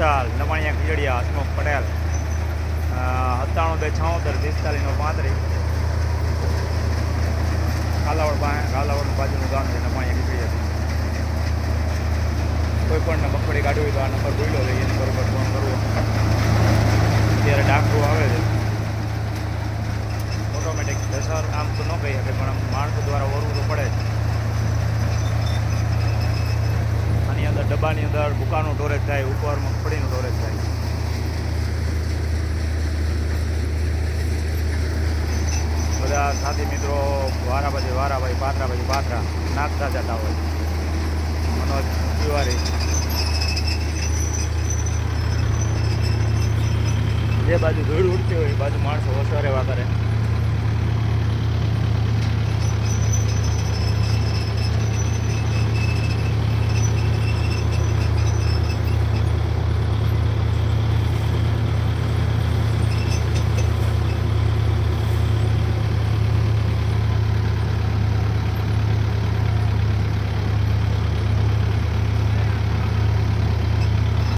વિશાલ, નવાણિયા ખીજડીયા, હસમુખ પટેલ, 97 2 76 45 કાલાવડ બાજુનું ગામ છે નવાણિયા ખીજડીયા. કોઈ પણ મગફળી કાઢવી હોય તો આ નંબર બોલ્યો છે, એની બરોબર ફોન કરવો. અત્યારે ડાકરું આવે છે ઓટોમેટિક. સર આમ તો ન કહી શકે પણ માણસો દ્વારા વરવું તો પડે જ. આની અંદર ડબ્બાની અંદર ભૂકાનું સ્ટોરેજ થાય, ઉપર મગફળીનું સ્ટોરેજ થાય. બધા સાથી મિત્રો વારા પછી પાથરા નાખતા જતા હોય. મનોજ તિવારી જે બાજુ ધૂળ ઉડતી હોય એ બાજુ માણસો વસવા રહેવા કરે.